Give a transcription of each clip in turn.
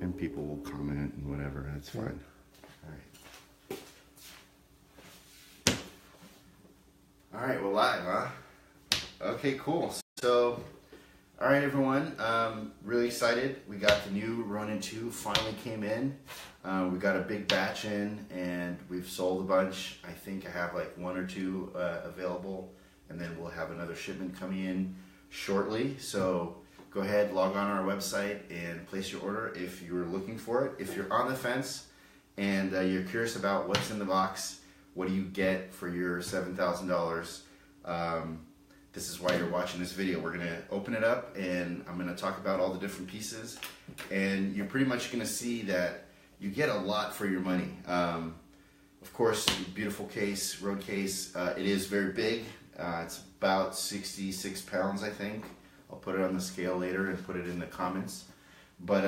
And people will comment and whatever, that's fine. All right, we're live, huh? Okay, cool. So, all right, everyone. Really excited. We got the new Ronin 2 finally came in. We got a big batch in, and we've sold a bunch. I think I have like 1 or 2 available, and then we'll have another shipment coming in shortly. So go ahead, log on our website, and place your order if you're looking for it. If you're on the fence and you're curious about what's in the box, what do you get for your $7,000? This is why you're watching this video. We're going to open it up, and I'm going to talk about all the different pieces, and you're pretty much going to see that you get a lot for your money. Of course, beautiful case, road case. It is very big. It's about 66 pounds, I think. I'll put it on the scale later and put it in the comments. But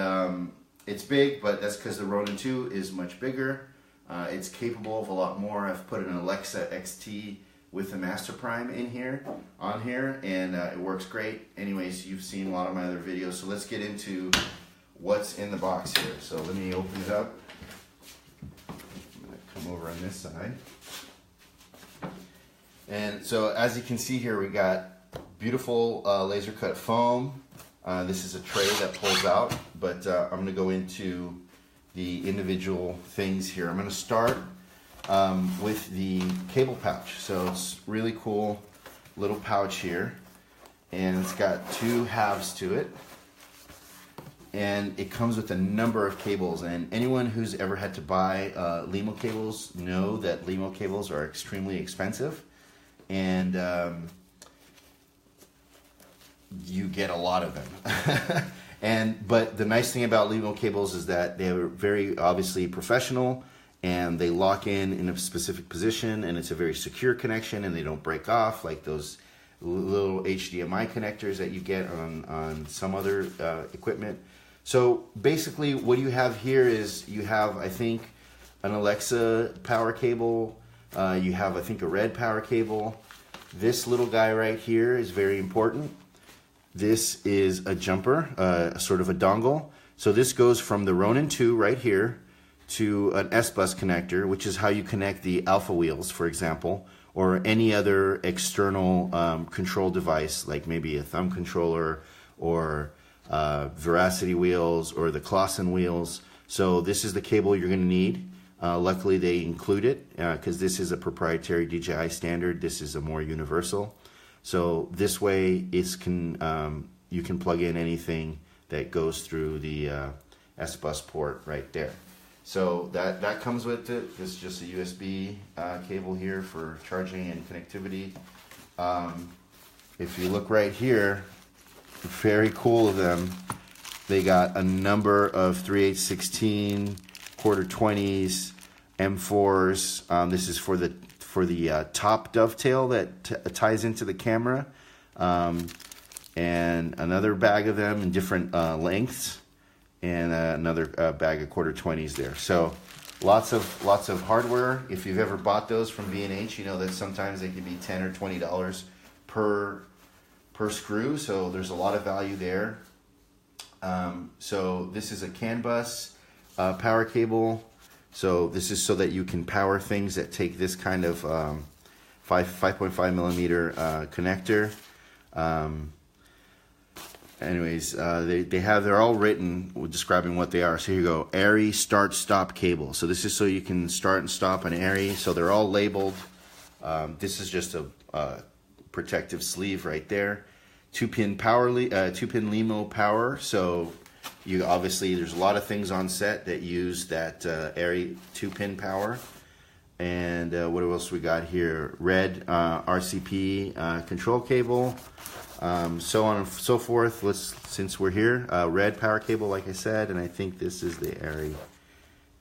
it's big, but that's because the Ronin 2 is much bigger. It's capable of a lot more. I've put an Alexa XT with the Master Prime in here, and it works great. Anyways, you've seen a lot of my other videos, so let's get into what's in the box here. So let me open it up. I'm gonna come over on this side. And so as you can see here, we got beautiful laser cut foam. This is a tray that pulls out, but I'm gonna go into the individual things here. I'm gonna start with the cable pouch. So it's really cool little pouch here, and it's got 2 halves to it, and it comes with a number of cables. And anyone who's ever had to buy LEMO cables know that LEMO cables are extremely expensive, and you get a lot of them. But the nice thing about LEMO cables is that they're very obviously professional, and they lock in a specific position, and it's a very secure connection, and they don't break off like those little HDMI connectors that you get on some other equipment. So basically what you have here is you have, I think, an Alexa power cable. You have, I think, a red power cable. This little guy right here is very important. This is a jumper, sort of a dongle. So this goes from the Ronin 2 right here to an S-Bus connector, which is how you connect the alpha wheels, for example, or any other external control device, like maybe a thumb controller or Veracity wheels or the Clausen wheels. So this is the cable you're going to need. Luckily, they include it because this is a proprietary DJI standard. This is a more universal. So this way, you can plug in anything that goes through the S-Bus port right there. So that comes with it. This is just a USB cable here for charging and connectivity. If you look right here, very cool of them. They got a number of 3/8/16, quarter 20s, M4s. This is for the top dovetail that ties into the camera, and another bag of them in different lengths, and another bag of quarter 20s there. So lots of hardware. If you've ever bought those from B&H, you know that sometimes they can be $10 or $20 per screw. So there's a lot of value there. So this is a CAN bus power cable. So this is so that you can power things that take this kind of 5.5 millimeter connector. They're all written describing what they are. So here you go, ARRI start stop cable. So this is so you can start and stop an ARRI. So they're all labeled. This is just a protective sleeve right there. 2-pin LEMO power. So you obviously, there's a lot of things on set that use that ARRI 2-pin power. And what else we got here? Red RCP control cable, so on and so forth. Since we're here, red power cable, like I said, and I think this is the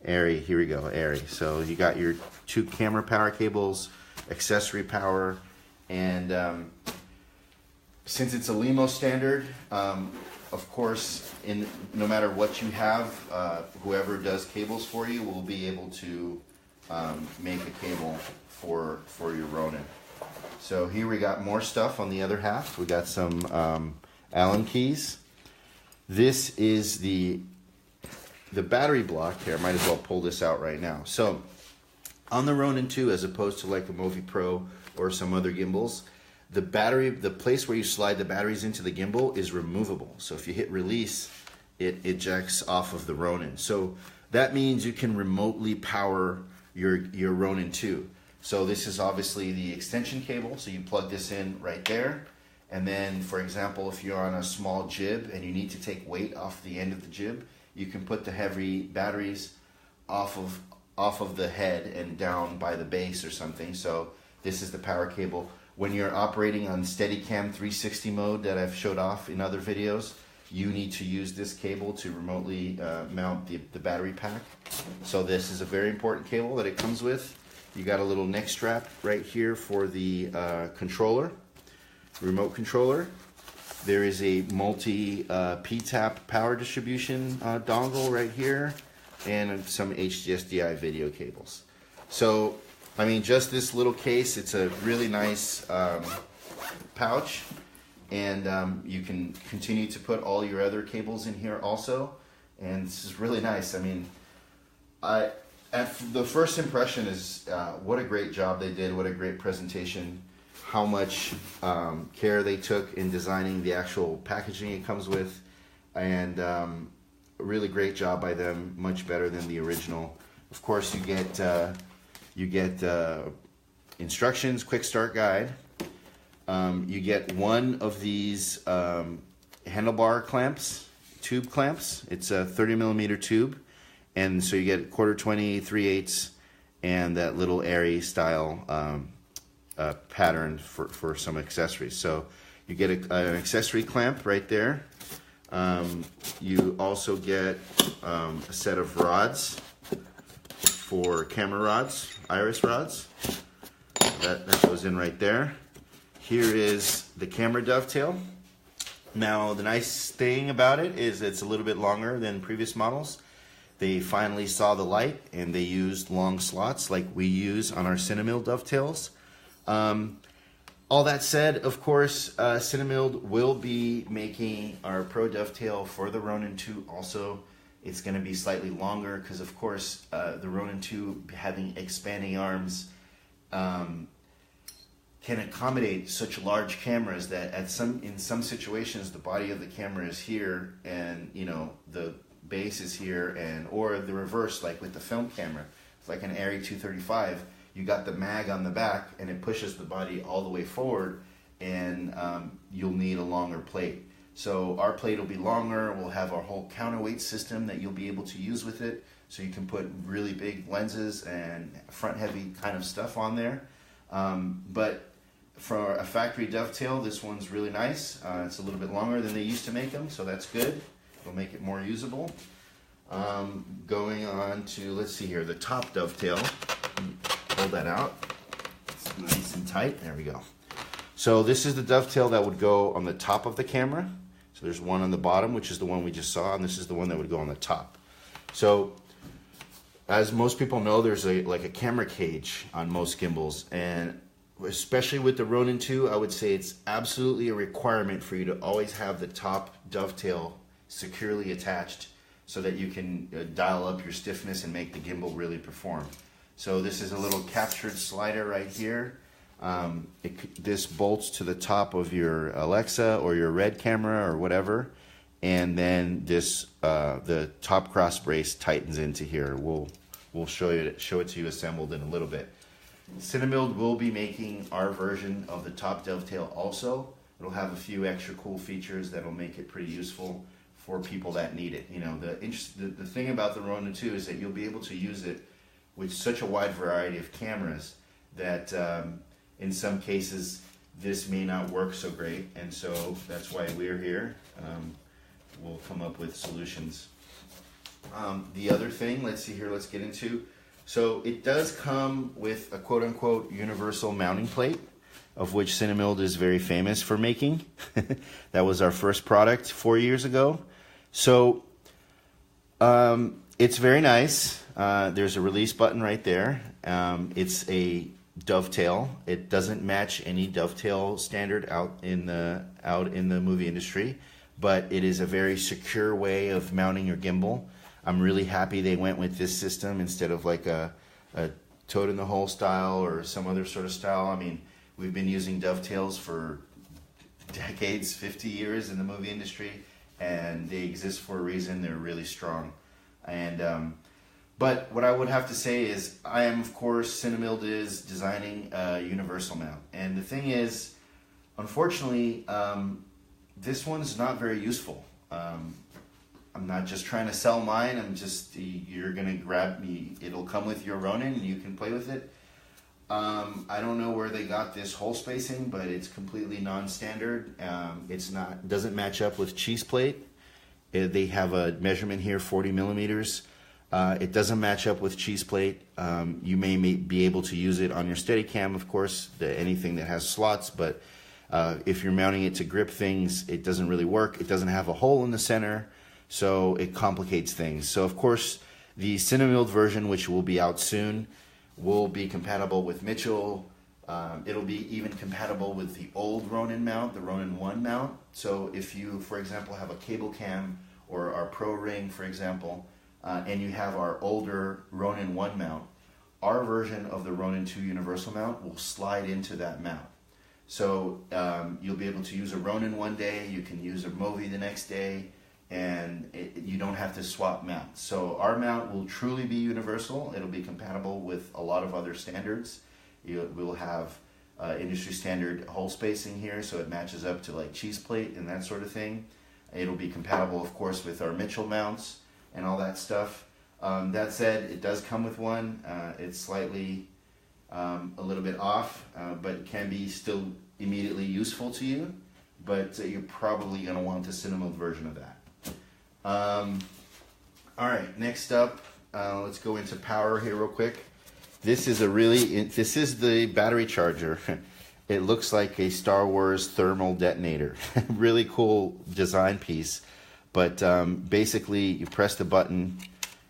ARRI. Here we go, ARRI. So you got your 2 camera power cables, accessory power, and since it's a LEMO standard, of course, no matter what you have, whoever does cables for you will be able to make a cable for your Ronin. So here we got more stuff on the other half. We got some Allen keys. This is the the battery block here, I might as well pull this out right now. So on the Ronin 2, as opposed to like the Movi Pro or some other gimbals, the place where you slide the batteries into the gimbal is removable. So if you hit release, it ejects off of the Ronin. So that means you can remotely power your Ronin 2. So this is obviously the extension cable. So you plug this in right there. And then, for example, if you're on a small jib and you need to take weight off the end of the jib, you can put the heavy batteries off of the head and down by the base or something. So this is the power cable. When you're operating on Steadicam 360 mode that I've showed off in other videos, you need to use this cable to remotely mount the battery pack. So this is a very important cable that it comes with. You got a little neck strap right here for the controller, remote controller. There is a multi P-tap power distribution dongle right here, and some HDSDI video cables. So, I mean, just this little case, it's a really nice pouch, and you can continue to put all your other cables in here also, and this is really nice. I mean, the first impression is what a great job they did, what a great presentation, how much care they took in designing the actual packaging it comes with, and a really great job by them, much better than the original. Of course, you get instructions, quick start guide. You get one of these handlebar clamps, tube clamps. It's a 30mm tube, and so you get 1/4, 20, 3/8, and that little airy style pattern for some accessories. So you get an accessory clamp right there. You also get a set of rods for camera rods, iris rods. That goes in right there. Here is the camera dovetail. Now the nice thing about it is it's a little bit longer than previous models. They finally saw the light and they used long slots like we use on our CinemIlled dovetails. All that said, of course, CinemIlled will be making our Pro Dovetail for the Ronin 2 also. It's going to be slightly longer because, of course, the Ronin 2 having expanding arms can accommodate such large cameras that in some situations the body of the camera is here and the base is here, or the reverse, like with the film camera. It's like an Arri 235. You got the mag on the back and it pushes the body all the way forward, and you'll need a longer plate. So our plate will be longer. We'll have our whole counterweight system that you'll be able to use with it, so you can put really big lenses and front heavy kind of stuff on there. But for a factory dovetail, this one's really nice. It's a little bit longer than they used to make them, so that's good. It'll make it more usable. Going on to, let's see here, the top dovetail. Pull that out. It's nice and tight. There we go. So this is the dovetail that would go on the top of the camera. So there's one on the bottom, which is the one we just saw, and this is the one that would go on the top. So as most people know, there's like a camera cage on most gimbals, and especially with the Ronin 2, I would say it's absolutely a requirement for you to always have the top dovetail securely attached so that you can dial up your stiffness and make the gimbal really perform. So this is a little captured slider right here. This bolts to the top of your Alexa or your Red camera or whatever, and then this the top cross brace tightens into here. We'll show it to you assembled in a little bit. CinemIlled will be making our version of the top dovetail also. It'll have a few extra cool features that'll make it pretty useful for people that need it. The thing about the Ronin 2 is that you'll be able to use it with such a wide variety of cameras that in some cases this may not work so great, and so that's why we're here. We'll come up with solutions. The other thing, let's get into. So it does come with a quote-unquote universal mounting plate, of which CinemIlled is very famous for making. That was our first product 4 years ago. So it's very nice. There's a release button right there. It's a dovetail. It doesn't match any dovetail standard out in the movie industry, but it is a very secure way of mounting your gimbal. I'm really happy they went with this system instead of like a toad in the hole style or some other sort of style. I mean, we've been using dovetails for decades, 50 years in the movie industry, and they exist for a reason. They're really strong. And but what I would have to say is, I am, of course, CinemIlled is designing a universal mount. And the thing is, unfortunately, this one's not very useful. I'm not just trying to sell mine. I'm just, you're going to grab me. It'll come with your Ronin and you can play with it. I don't know where they got this hole spacing, but it's completely non-standard. Doesn't match up with cheese plate. They have a measurement here, 40 millimeters. It doesn't match up with cheese plate. You may be able to use it on your Steadicam, of course, anything that has slots, but if you're mounting it to grip things, it doesn't really work. It doesn't have a hole in the center, so it complicates things. So, of course, the CinemIlled version, which will be out soon, will be compatible with Mitchell. It'll be even compatible with the old Ronin mount, the Ronin-M mount. So if you, for example, have a cable cam or our Pro Ring, for example, and you have our older Ronin-M mount, our version of the Ronin 2 universal mount will slide into that mount. So you'll be able to use a Ronin one day, you can use a Movi the next day, and you don't have to swap mounts. So our mount will truly be universal. It'll be compatible with a lot of other standards. We'll have industry standard hole spacing here, so it matches up to like cheese plate and that sort of thing. It'll be compatible, of course, with our Mitchell mounts and all that stuff. That said, it does come with one. It's slightly a little bit off, but it can be still immediately useful to you. But you're probably going to want the CinemIlled version of that. All right, next up, let's go into power here real quick. This is the battery charger. It looks like a Star Wars thermal detonator. Really cool design piece. But basically, you press the button,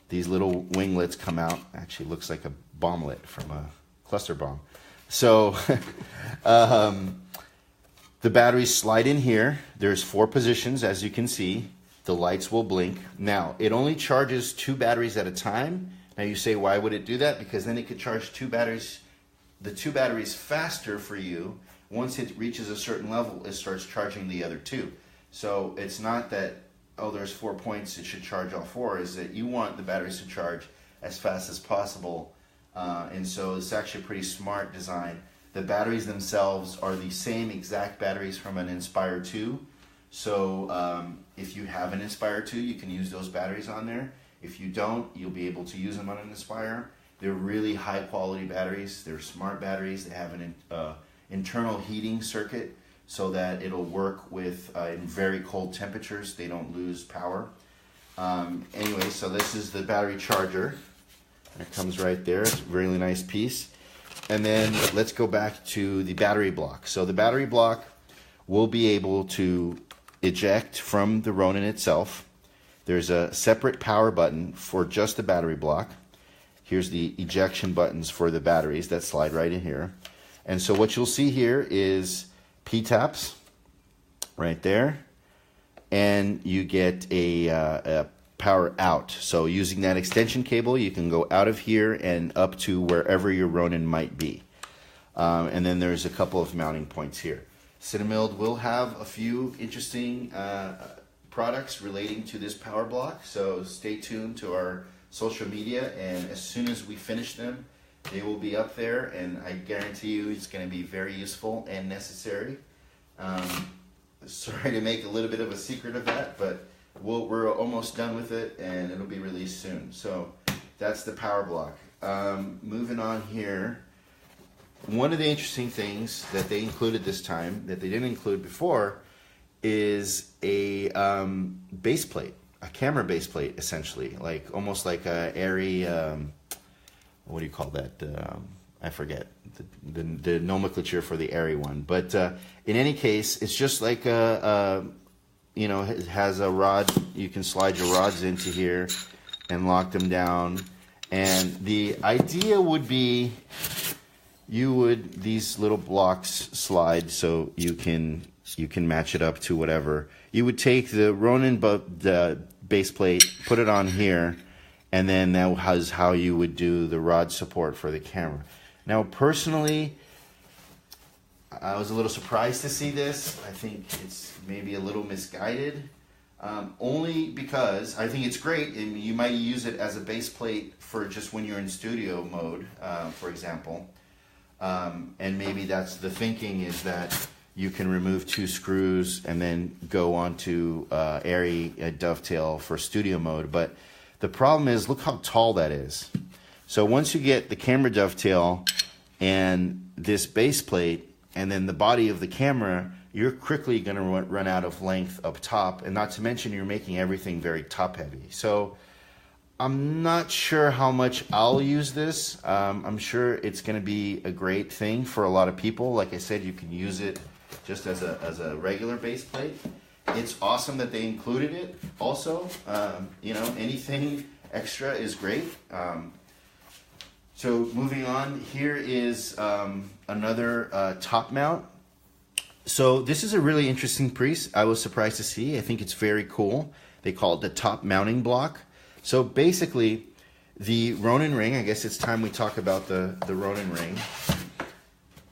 these little winglets come out. Actually, looks like a bomblet from a cluster bomb. So the batteries slide in here. There's 4 positions, as you can see. The lights will blink. Now, it only charges 2 batteries at a time. Now you say, why would it do that? Because then it could charge the 2 batteries faster for you. Once it reaches a certain level, it starts charging the other 2. So it's not that, oh, there's 4 points, it should charge all 4. Is that you want the batteries to charge as fast as possible. And so it's actually a pretty smart design. The batteries themselves are the same exact batteries from an Inspire 2. So if you have an Inspire 2, you can use those batteries on there. If you don't, you'll be able to use them on an Inspire. They're really high quality batteries. They're smart batteries. They have an internal heating circuit so that it'll work with in very cold temperatures. They don't lose power. Anyway, so this is the battery charger. It comes right there. It's a really nice piece. And then let's go back to the battery block. So the battery block will be able to eject from the Ronin itself. There's a separate power button for just the battery block. Here's the ejection buttons for the batteries that slide right in here. And so what you'll see here is P-taps right there. And you get a power out. So using that extension cable, you can go out of here and up to wherever your Ronin might be. And then there's a couple of mounting points here. CinemIlled will have a few interesting products relating to this power block, so stay tuned to our social media, and as soon as we finish them, they will be up there, and I guarantee you it's going to be very useful and necessary. Sorry to make a little bit of a secret of that, but we're almost done with it, and it'll be released soon. So that's the power block. Moving on here. One of the interesting things that they included this time that they didn't include before is a base plate, a camera base plate, essentially, like almost like a airy, what do you call that? I forget the nomenclature for the airy one. But in any case, it's just like it has a rod. You can slide your rods into here and lock them down. And the idea would be these little blocks slide so you can match it up to whatever. You would take the Ronin base plate, put it on here, and then that was how you would do the rod support for the camera. Now, personally, I was a little surprised to see this. I think it's maybe a little misguided, only because I think it's great, and you might use it as a base plate for just when you're in studio mode, for example. And maybe that's the thinking, is that you can remove 2 screws and then go on to airy dovetail for studio mode. But the problem is, look how tall that is. So once you get the camera dovetail and this base plate and then the body of the camera, you're quickly going to run out of length up top, and not to mention you're making everything very top heavy. So I'm not sure how much I'll use this. I'm sure it's going to be a great thing for a lot of people. Like I said, you can use it just as a regular base plate. It's awesome that they included it also. You know, anything extra is great. So moving on, here is another top mount. So this is a really interesting piece. I was surprised to see. I think it's very cool. They call it the top mounting block. So basically, the Ronin ring, I guess it's time we talk about the Ronin ring.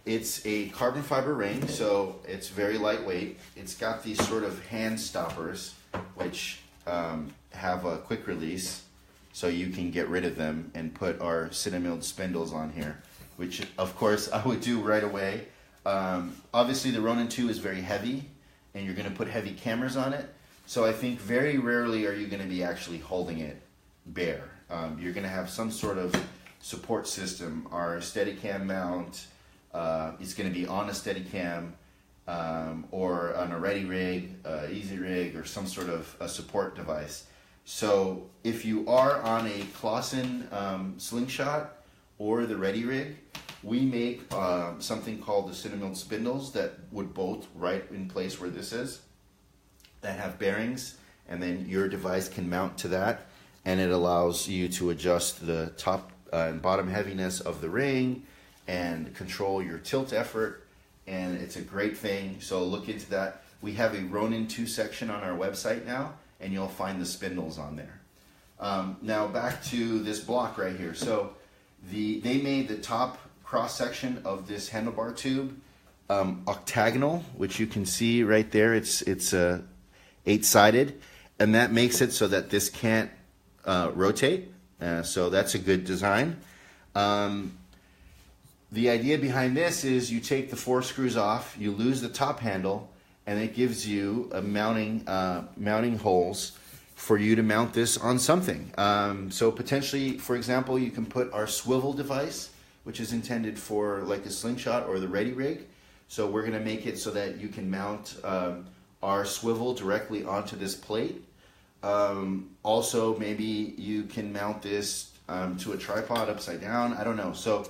It's a carbon fiber ring, so it's very lightweight. It's got these sort of hand stoppers, which have a quick release, so you can get rid of them and put our CinemIlled spindles on here, which of course I would do right away. Obviously the Ronin 2 is very heavy, and you're going to put heavy cameras on it, so I think very rarely are you going to be actually holding it bare. You're going to have some sort of support system. Our Steadicam mount is going to be on a Steadicam or on a Ready Rig, Easy Rig, or some sort of a support device. So if you are on a Clausen slingshot or the Ready Rig, we make something called the CinemIlled spindles that would bolt right in place where this is, that have bearings, and then your device can mount to that, and it allows you to adjust the top and bottom heaviness of the ring and control your tilt effort, and it's a great thing. So look into that. We have a Ronin 2 section on our website now, and you'll find the spindles on there. Now back to this block right here. So they made the top cross section of this handlebar tube octagonal, which you can see right there. It's 8-sided, and that makes it so that this can't rotate. So that's a good design. The idea behind this is you take the 4 screws off, you lose the top handle, and it gives you a mounting holes for you to mount this on something. So potentially, for example, you can put our swivel device, which is intended for like a slingshot or the Ready Rig. So we're going to make it so that you can mount our swivel directly onto this plate. Also, maybe you can mount this to a tripod upside down. I don't know. So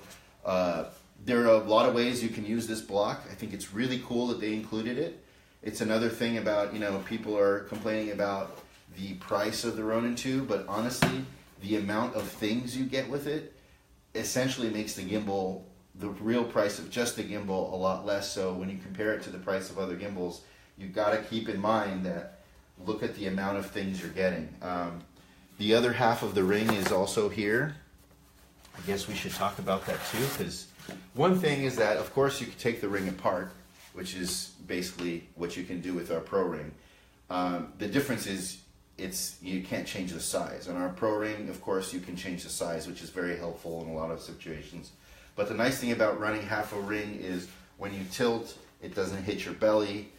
there are a lot of ways you can use this block. I think it's really cool that they included it. It's another thing about, you know, people are complaining about the price of the Ronin 2, but honestly, the amount of things you get with it essentially makes the gimbal, the real price of just the gimbal, a lot less. So when you compare it to the price of other gimbals, you've got to keep in mind that look at the amount of things you're getting. The other half of the ring is also here. I guess we should talk about that too, because one thing is that, of course, you can take the ring apart, which is basically what you can do with our Pro Ring. The difference is you can't change the size. On our Pro Ring, of course, you can change the size, which is very helpful in a lot of situations. But the nice thing about running half a ring is when you tilt, it doesn't hit your belly.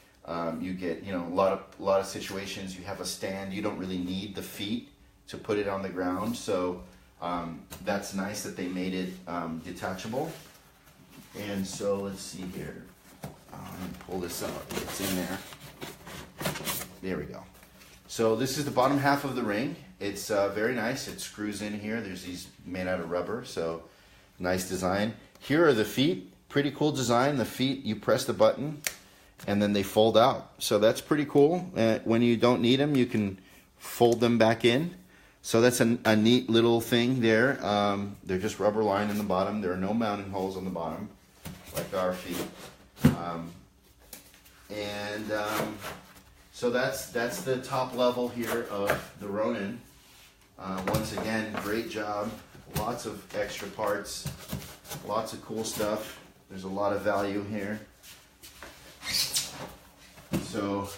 You get, you know, a lot of situations you have a stand. You don't really need the feet to put it on the ground. So that's nice that they made it detachable. And so let's see here. Let me pull this out. It's in there. There we go. So this is the bottom half of the ring. It's very nice. It screws in here. There's these made out of rubber, so nice design. Here are the feet. Pretty cool design. The feet, you press the button, and then they fold out. So that's pretty cool. When you don't need them, you can fold them back in. So that's a neat little thing there. They're just rubber lined in the bottom. There are no mounting holes on the bottom, like our feet. So that's the top level here of the Ronin. Once again, great job. Lots of extra parts, lots of cool stuff. There's a lot of value here. So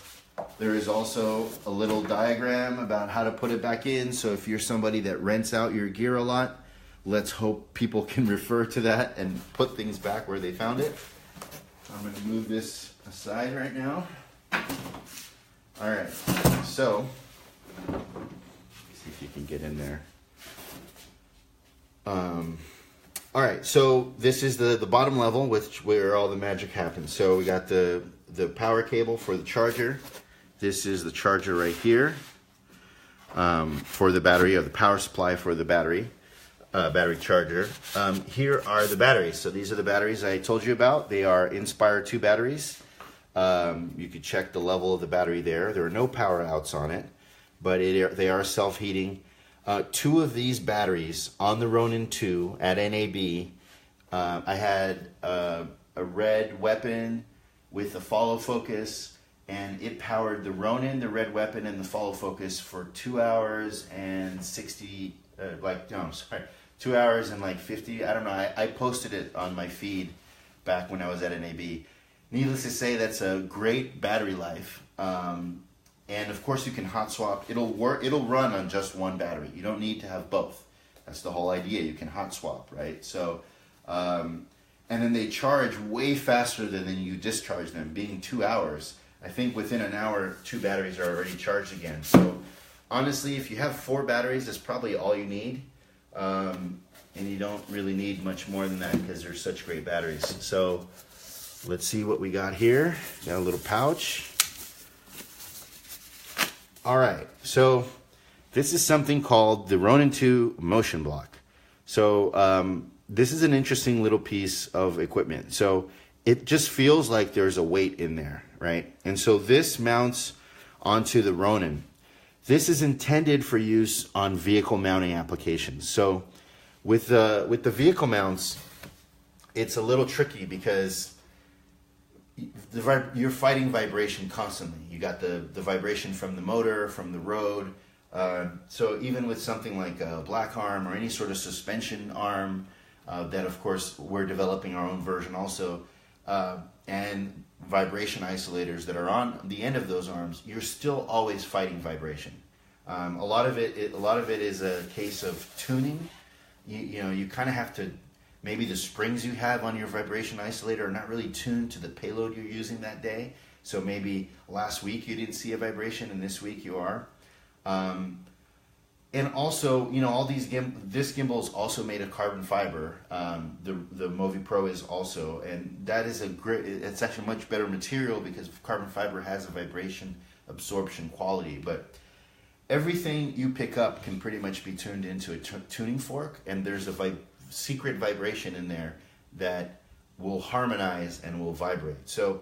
there is also a little diagram about how to put it back in. So if you're somebody that rents out your gear a lot, let's hope people can refer to that and put things back where they found it. I'm going to move this aside right now. All right, so see if you can get in there. All right, so this is the bottom level, where all the magic happens. So we got the power cable for the charger. This is the charger right here for the battery, or the power supply for the battery charger. Here are the batteries. So these are the batteries I told you about. They are Inspire 2 batteries. You could check the level of the battery there. There are no power outs on it, but they are self-heating. 2 of these batteries on the Ronin 2 at NAB. I had a red weapon with a follow focus, and it powered the Ronin, the red weapon, and the follow focus for 2 hours and 60, 2 hours and like 50. I don't know. I posted it on my feed back when I was at NAB. Needless to say, that's a great battery life. And of course you can hot swap. It'll run on just one battery. You don't need to have both. That's the whole idea. You can hot swap, right? So, and then they charge way faster than you discharge them, being 2 hours. I think within an hour, 2 batteries are already charged again. So honestly, if you have 4 batteries, that's probably all you need. And you don't really need much more than that because they're such great batteries. So let's see what we got here. Got a little pouch. All right, so this is something called the Ronin 2 motion block. So this is an interesting little piece of equipment. So it just feels like there's a weight in there, right? And so this mounts onto the Ronin. This is intended for use on vehicle mounting applications. So with the vehicle mounts, it's a little tricky because you're fighting vibration constantly. You got the vibration from the motor, from the road. So even with something like a black arm or any sort of suspension arm, that of course we're developing our own version also, and vibration isolators that are on the end of those arms, you're still always fighting vibration. A lot of it is a case of tuning. You kind of have to. Maybe the springs you have on your vibration isolator are not really tuned to the payload you're using that day. So maybe last week you didn't see a vibration and this week you are. And also, all these this gimbal is also made of carbon fiber. The Movi Pro is also, and that is it's actually a much better material because carbon fiber has a vibration absorption quality. But everything you pick up can pretty much be tuned into a tuning fork, and there's a secret vibration in there that will harmonize and will vibrate. So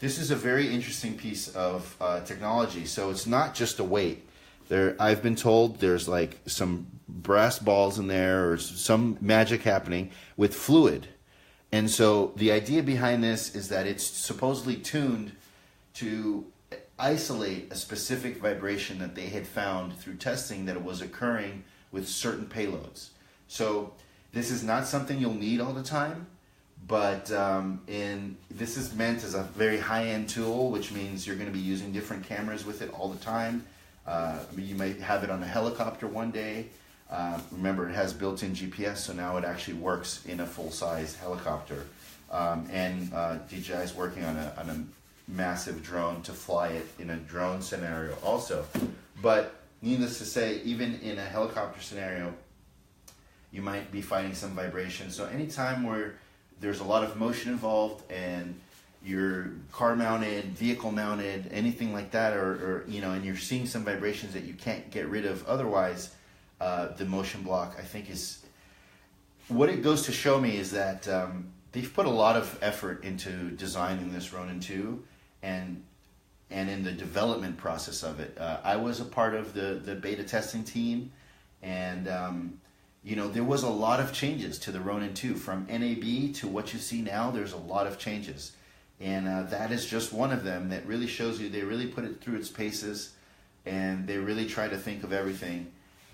this is a very interesting piece of technology. So it's not just a weight. I've been told there's like some brass balls in there or some magic happening with fluid. And so the idea behind this is that it's supposedly tuned to isolate a specific vibration that they had found through testing that it was occurring with certain payloads. So this is not something you'll need all the time, but this is meant as a very high-end tool, which means you're going to be using different cameras with it all the time. You might have it on a helicopter one day. Remember, it has built-in GPS, so now it actually works in a full-size helicopter. And DJI is working on a massive drone to fly it in a drone scenario also. But needless to say, even in a helicopter scenario, you might be fighting some vibration. So anytime where there's a lot of motion involved and you're car mounted, vehicle mounted, anything like that, or and you're seeing some vibrations that you can't get rid of otherwise, the motion block, I think, is what it goes to show me is that they've put a lot of effort into designing this Ronin 2 and in the development process of it. I was a part of the beta testing team, and there was a lot of changes to the Ronin 2 from NAB to what you see now. There's a lot of changes, And that is just one of them that really shows you they really put it through its paces, and they really try to think of everything.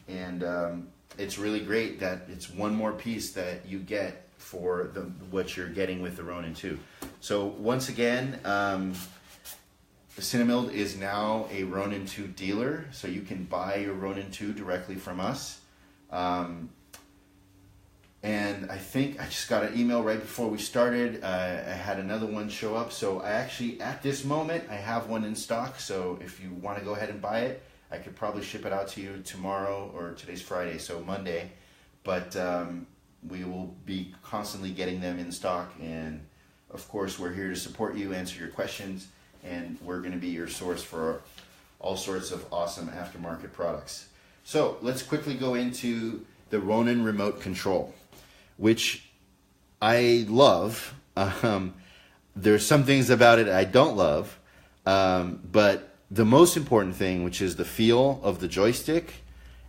And it's really great that it's one more piece that you get for what you're getting with the Ronin 2. So once again, CinemIlled is now a Ronin 2 dealer, so you can buy your Ronin 2 directly from us. And I think I just got an email right before we started. I had another one show up, so I actually, at this moment, I have one in stock. So if you want to go ahead and buy it, I could probably ship it out to you tomorrow, or today's Friday, so Monday. But we will be constantly getting them in stock, and of course we're here to support you, answer your questions, and we're going to be your source for all sorts of awesome aftermarket products. So let's quickly go into the Ronin remote control, which I love. There's some things about it I don't love, but the most important thing, which is the feel of the joystick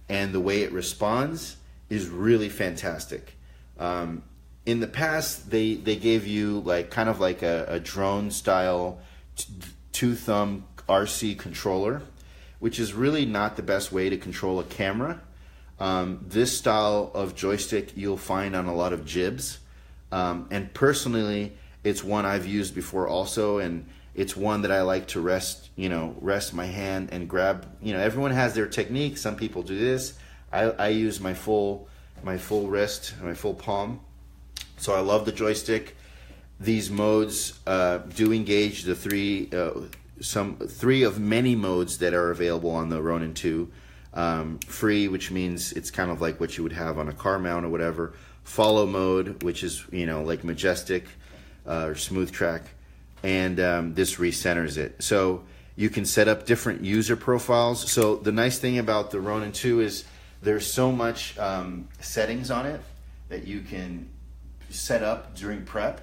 and the way it responds, is really fantastic. In the past, they gave you kind of like a drone style two-thumb RC controller, which is really not the best way to control a camera. This style of joystick you'll find on a lot of jibs, and personally it's one I've used before also, and it's one that I like to rest my hand and grab. Everyone has their technique. Some people do this. I use my full wrist, my full palm. So I love the joystick. These modes do engage the three of many modes that are available on the Ronin 2. Free, which means it's kind of like what you would have on a car mount or whatever. Follow mode, which is like majestic or smooth track, and this recenters it. So you can set up different user profiles. So the nice thing about the Ronin 2 is there's so much settings on it that you can set up during prep,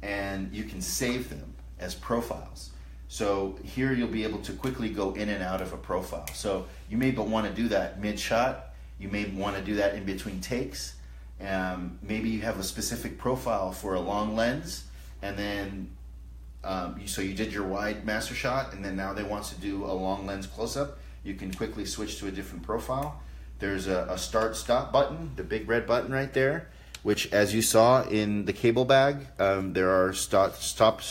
and you can save them as profiles. So here you'll be able to quickly go in and out of a profile. So you may want to do that mid-shot. You may want to do that in between takes. Maybe you have a specific profile for a long lens, and then so you did your wide master shot, and then now they want to do a long lens close-up. You can quickly switch to a different profile. There's a start-stop button, the big red button right there, which, as you saw in the cable bag, there are start-stop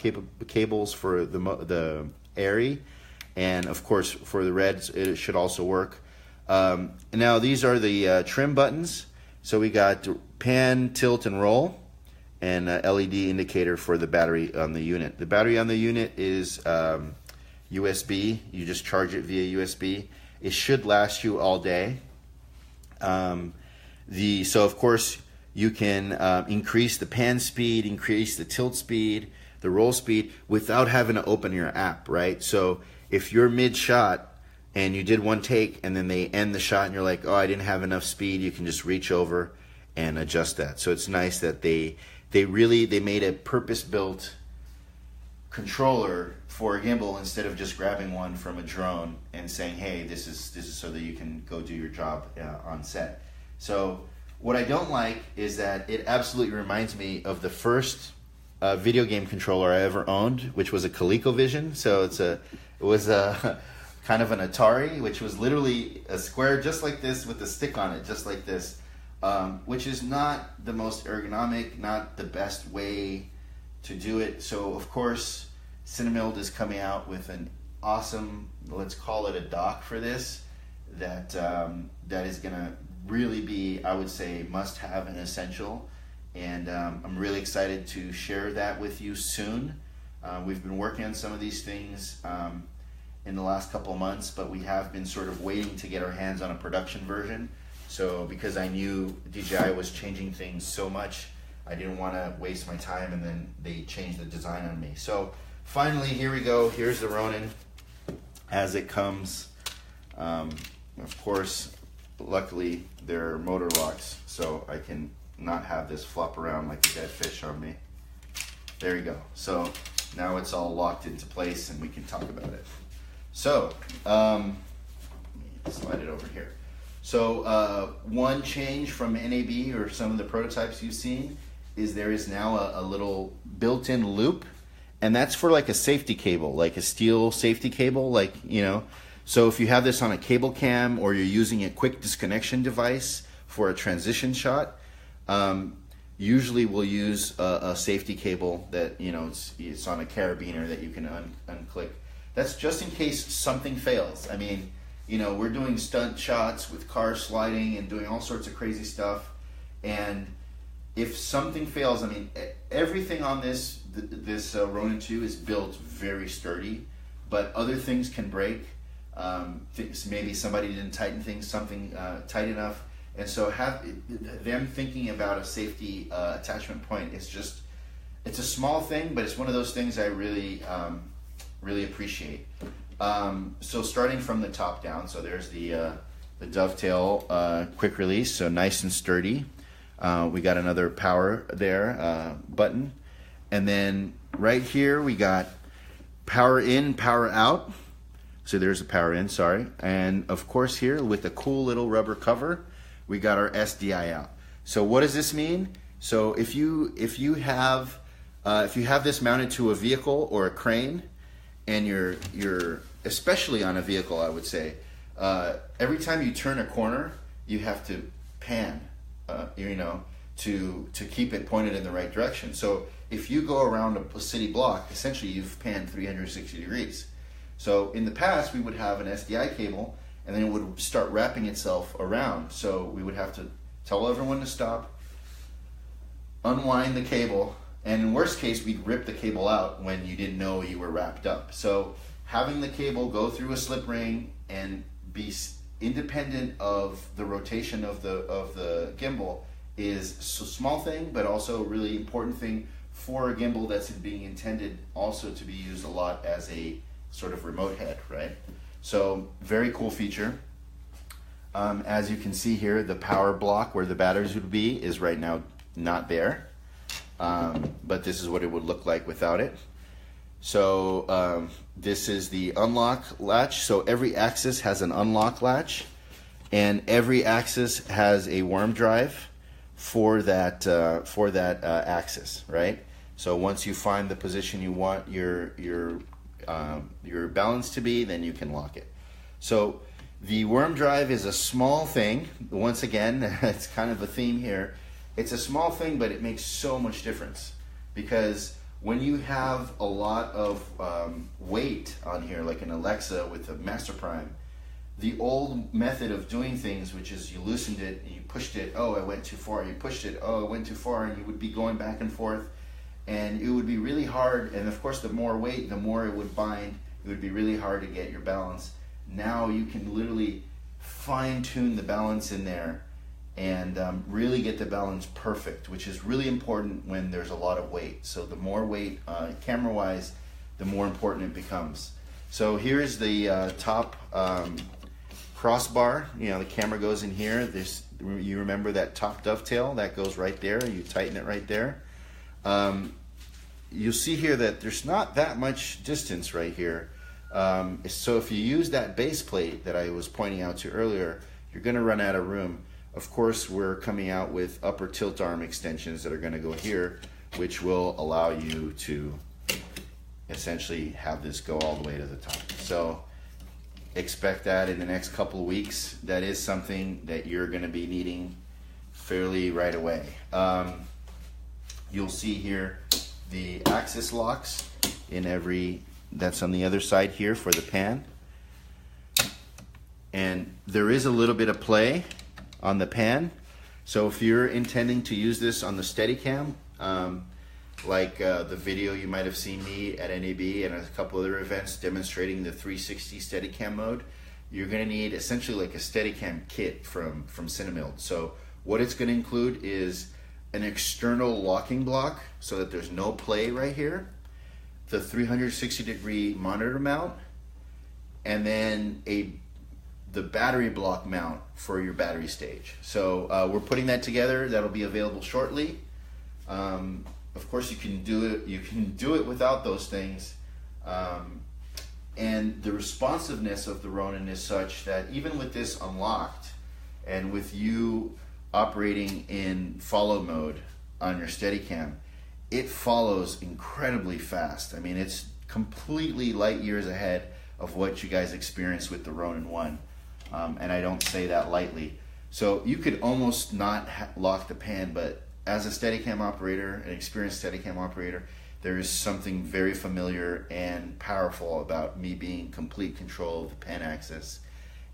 cables for the ARRI, and of course for the reds it should also work. Now these are the trim buttons. So we got pan, tilt, and roll, and a LED indicator for the battery on the unit. The battery on the unit is USB. You just charge it via USB. It should last you all day. So of course you can increase the pan speed, increase the tilt speed, the roll speed without having to open your app, right? So if you're mid-shot and you did one take and then they end the shot and you're like, oh, I didn't have enough speed, you can just reach over and adjust that. So it's nice that they made a purpose-built controller for a gimbal instead of just grabbing one from a drone and saying, hey, this is so that you can go do your job on set. So what I don't like is that it absolutely reminds me of the first video game controller I ever owned, which was a ColecoVision. So it was a kind of an Atari, which was literally a square just like this with a stick on it, just like this, which is not the most ergonomic, not the best way to do it. So of course CinemIlled is coming out with an awesome, let's call it a dock for this, that is gonna really be, I would say, must have and essential, and I'm really excited to share that with you soon. We've been working on some of these things in the last couple of months, but we have been sort of waiting to get our hands on a production version. So because I knew DJI was changing things so much, I didn't want to waste my time, and then they changed the design on me. So finally, here we go. Here's the Ronin as it comes. Of course, luckily there are motor locks, so I can not have this flop around like a dead fish on me. There you go. So now it's all locked into place and we can talk about it. So, let me slide it over here. So one change from NAB or some of the prototypes you've seen is there is now a little built-in loop and that's for like a safety cable, like a steel safety cable, like, you know. So if you have this on a cable cam or you're using a quick disconnection device for a transition shot, usually we'll use a safety cable that, you know, it's on a carabiner that you can unclick. That's just in case something fails. I mean, you know, we're doing stunt shots with cars sliding and doing all sorts of crazy stuff, and if something fails, I mean, everything on this Ronin 2 is built very sturdy, but other things can break. Maybe somebody didn't tighten something tight enough, and so them thinking about a safety attachment point, it's a small thing, but it's one of those things I really appreciate. So starting from the top down, so there's the Dovetail quick release, so nice and sturdy. We got another power there button, and then right here we got power in, power out. So there's a power in, sorry. And of course here with the cool little rubber cover, we got our SDI out. So what does this mean? So if you have this mounted to a vehicle or a crane, and you're especially on a vehicle, I would say, every time you turn a corner, you have to pan, you know, to keep it pointed in the right direction. So if you go around a city block, essentially you've panned 360 degrees. So in the past, we would have an SDI cable, and then it would start wrapping itself around. So we would have to tell everyone to stop, unwind the cable, and in worst case, we'd rip the cable out when you didn't know you were wrapped up. So having the cable go through a slip ring and be independent of the rotation of the gimbal is a small thing, but also a really important thing for a gimbal that's being intended also to be used a lot as a sort of remote head, right? So very cool feature. As you can see here, the power block where the batteries would be is right now not there, but this is what it would look like without it. So this is the unlock latch. So every axis has an unlock latch, and every axis has a worm drive for that axis, right? So once you find the position you want your balance to be, then you can lock it. So the worm drive is a small thing. Once again, it's kind of a theme here. It's a small thing, but it makes so much difference, because when you have a lot of weight on here, like an Alexa with a Master Prime, the old method of doing things, which is you loosened it, and you pushed it, oh, I went too far, you pushed it, oh, I went too far, and you would be going back and forth, and it would be really hard, and of course the more weight, the more it would bind, it would be really hard to get your balance. Now you can literally fine-tune the balance in there and really get the balance perfect, which is really important when there's a lot of weight. So the more weight, camera-wise, the more important it becomes. So here's the top crossbar. You know, the camera goes in here. You remember that top dovetail? That goes right there. You tighten it right there. You'll see here that there's not that much distance right here. So if you use that base plate that I was pointing out to earlier, you're going to run out of room. Of course, we're coming out with upper tilt arm extensions that are going to go here, which will allow you to essentially have this go all the way to the top. So expect that in the next couple of weeks. That is something that you're going to be needing fairly right away. You'll see here the axis locks that's on the other side here for the pan. And there is a little bit of play on the pan. So if you're intending to use this on the Steadicam, like the video you might have seen me at NAB and a couple other events demonstrating the 360 Steadicam mode, you're going to need essentially like a Steadicam kit from CinemIlled. So what it's going to include is an external locking block so that there's no play right here, the 360-degree monitor mount, and then the battery block mount for your battery stage. So we're putting that together. That'll be available shortly. Of course, you can do it. You can do it without those things. And the responsiveness of the Ronin is such that even with this unlocked, and with you operating in follow mode on your Steadicam, it follows incredibly fast. I mean, it's completely light years ahead of what you guys experienced with the Ronin-1, and I don't say that lightly. So you could almost not lock the pan, but as a Steadicam operator, an experienced Steadicam operator, there is something very familiar and powerful about me being in complete control of the pan axis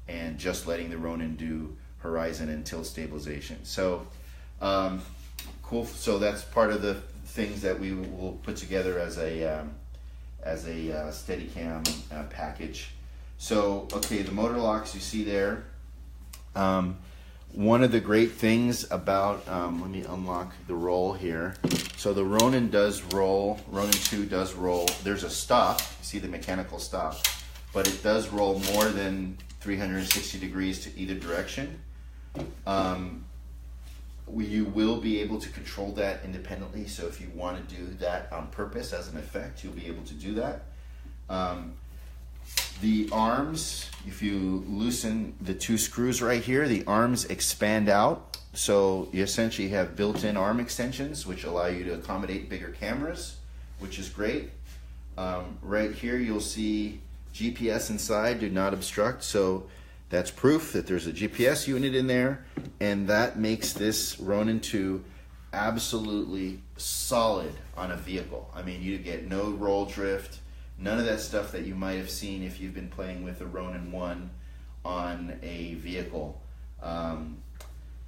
and just letting the Ronin do horizon and tilt stabilization. So cool. So that's part of the things that we will put together as a Steadicam package. So okay, the motor locks you see there. One of the great things about, let me unlock the roll here. So the Ronin does roll, Ronin 2 does roll. There's a stop, you see the mechanical stop, but it does roll more than 360 degrees to either direction. You will be able to control that independently, so if you want to do that on purpose as an effect, you'll be able to do that. The arms, if you loosen the two screws right here, the arms expand out. So you essentially have built-in arm extensions, which allow you to accommodate bigger cameras, which is great. Right here, you'll see GPS inside, do not obstruct. So that's proof that there's a GPS unit in there, and that makes this Ronin 2 absolutely solid on a vehicle. I mean, you get no roll drift, none of that stuff that you might have seen if you've been playing with the Ronin-1 on a vehicle.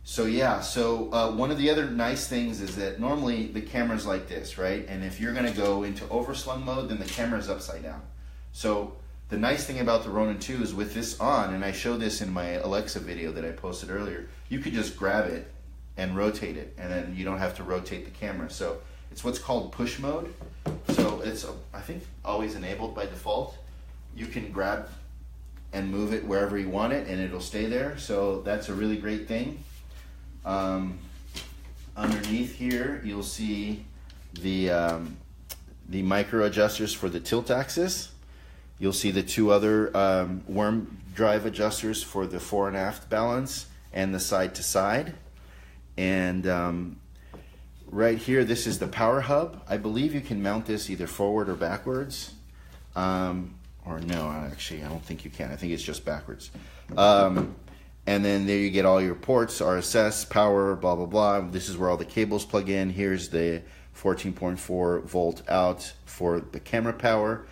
So yeah, one of the other nice things is that normally the camera's like this, right? And if you're gonna go into overslung mode, then the camera's upside down. So the nice thing about the Ronin 2 is with this on, and I showed this in my Alexa video that I posted earlier, you could just grab it and rotate it, and then you don't have to rotate the camera. So it's what's called push mode. So it's, I think, always enabled by default. You can grab and move it wherever you want it, and it'll stay there. So that's a really great thing. Underneath here, you'll see the micro adjusters for the tilt axis. You'll see the two other worm drive adjusters for the fore and aft balance and the side to side. And right here, this is the power hub. I believe you can mount this either forward or backwards. Or no, actually, I don't think you can. I think it's just backwards. And then there you get all your ports, RSS, power, blah, blah, blah. This is where all the cables plug in. Here's the 14.4 volt out for the camera power.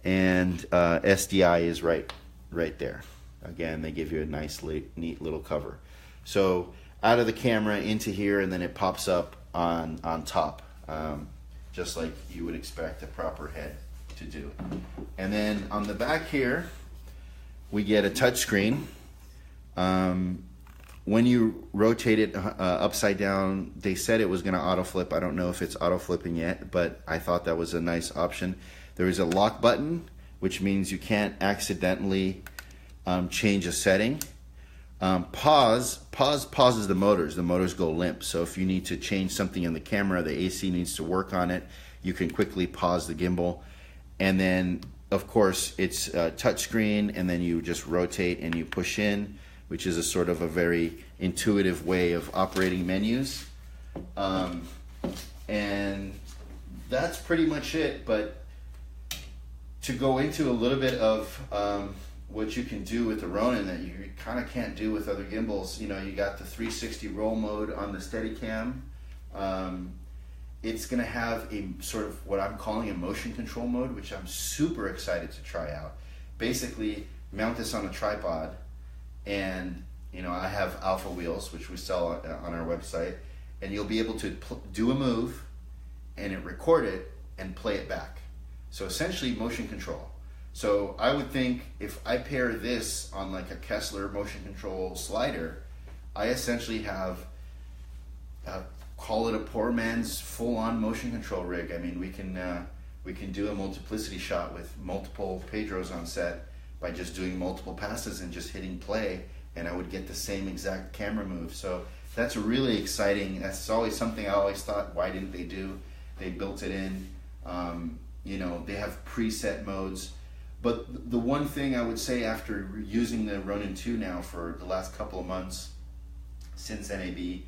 And SDI is right there. Again, they give you a nice, neat little cover. So out of the camera into here, and then it pops up on top, just like you would expect a proper head to do. And then on the back here, we get a touch screen. When you rotate it upside down, they said it was going to auto flip. I don't know if it's auto flipping yet, but I thought that was a nice option. There is a lock button, which means you can't accidentally change a setting. Pause pauses the motors. The motors go limp. So if you need to change something in the camera, the AC needs to work on it, you can quickly pause the gimbal. And then, of course, it's a touch screen, and then you just rotate and you push in, which is a sort of a very intuitive way of operating menus. And that's pretty much it. But to go into a little bit of what you can do with the Ronin that you kind of can't do with other gimbals, you know, you got the 360 roll mode on the Steadicam. It's going to have a sort of what I'm calling a motion control mode, which I'm super excited to try out. Basically, mount this on a tripod, and you know, I have alpha wheels, which we sell on our website, and you'll be able to do a move, and it record it and play it back. So essentially, motion control. So I would think if I pair this on like a Kessler motion control slider, I essentially have call it a poor man's full-on motion control rig. I mean, we can do a multiplicity shot with multiple Pedros on set by just doing multiple passes and just hitting play, and I would get the same exact camera move. So that's really exciting. That's always something I always thought, why didn't they do? They built it in. You know, they have preset modes. But the one thing I would say after using the Ronin 2 now for the last couple of months since NAB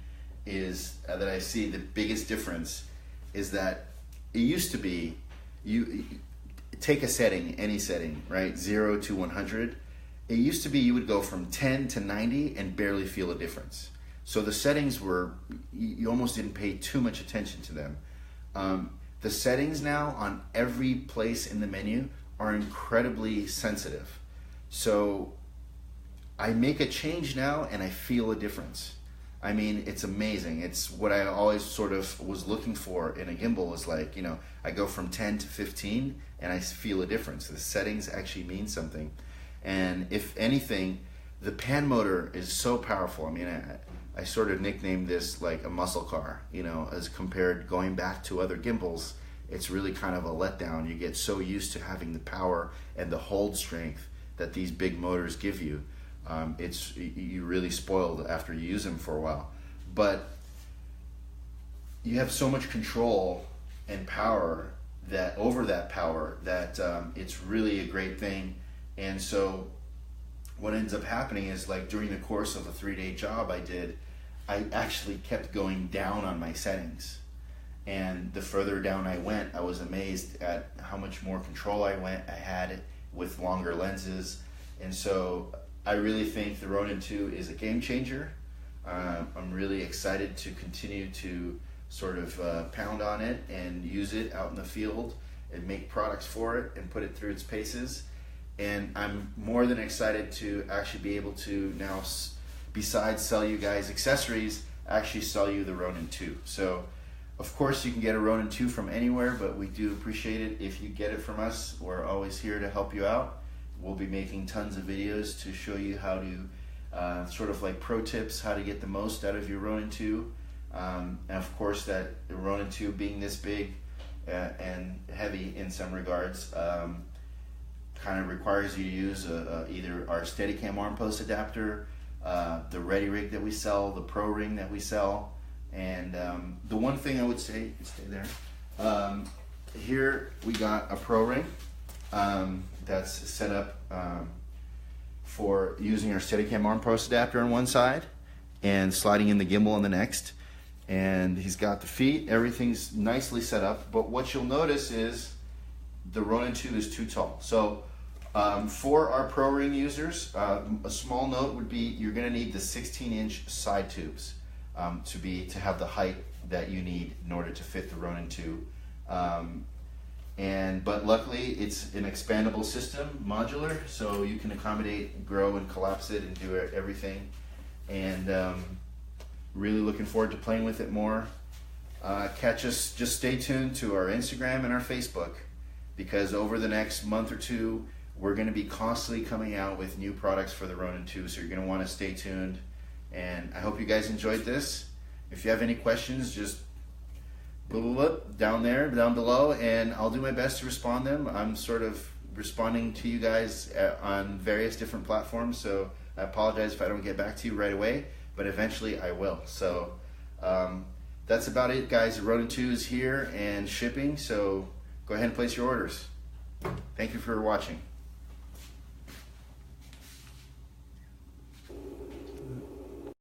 is that I see the biggest difference is that it used to be, you take a setting, any setting, right? 0 to 100. It used to be you would go from 10 to 90 and barely feel a difference. So the settings were, you almost didn't pay too much attention to them. The settings now on every place in the menu are incredibly sensitive. So I make a change now and I feel a difference. I mean, it's amazing. It's what I always sort of was looking for in a gimbal, is like, you know, I go from 10 to 15 and I feel a difference. The settings actually mean something. And if anything, the pan motor is so powerful. I mean, I sort of nicknamed this like a muscle car, you know, as compared going back to other gimbals. It's really kind of a letdown. You get so used to having the power and the hold strength that these big motors give you. You're really spoiled after you use them for a while. But you have so much control and power over that power that it's really a great thing. And so what ends up happening is, like, during the course of a 3-day job I did, I actually kept going down on my settings. And the further down I went, I was amazed at how much more control I had with longer lenses. And so I really think the Ronin 2 is a game changer. I'm really excited to continue to sort of pound on it and use it out in the field and make products for it and put it through its paces. And I'm more than excited to actually be able to now, besides sell you guys accessories, actually sell you the Ronin 2. So of course you can get a Ronin 2 from anywhere, but we do appreciate it if you get it from us. We're always here to help you out. We'll be making tons of videos to show you how to sort of like pro tips, how to get the most out of your Ronin 2. And of course, that the Ronin 2 being this big and heavy in some regards, kind of requires you to use either our Steadicam arm post adapter, the Ready Rig that we sell, the Pro Ring that we sell. And the one thing I would say, stay there, here we got a Pro Ring that's set up for using our Steadicam arm post adapter on one side and sliding in the gimbal on the next. And he's got the feet, everything's nicely set up, but what you'll notice is the Ronin 2 is too tall. So for our Pro Ring users, a small note would be you're going to need the 16-inch side tubes to have the height that you need in order to fit the Ronin 2. But luckily it's an expandable system, modular, so you can accommodate, grow and collapse it and do everything. And really looking forward to playing with it more. Catch us, just stay tuned to our Instagram and our Facebook, because over the next month or two we're going to be constantly coming out with new products for the Ronin 2, so you're going to want to stay tuned. And I hope you guys enjoyed this. If you have any questions, just down below, and I'll do my best to respond them. I'm sort of responding to you guys on various different platforms, so I apologize if I don't get back to you right away, but eventually I will. So that's about it, guys. The Ronin 2 is here and shipping, so go ahead and place your orders. Thank you for watching.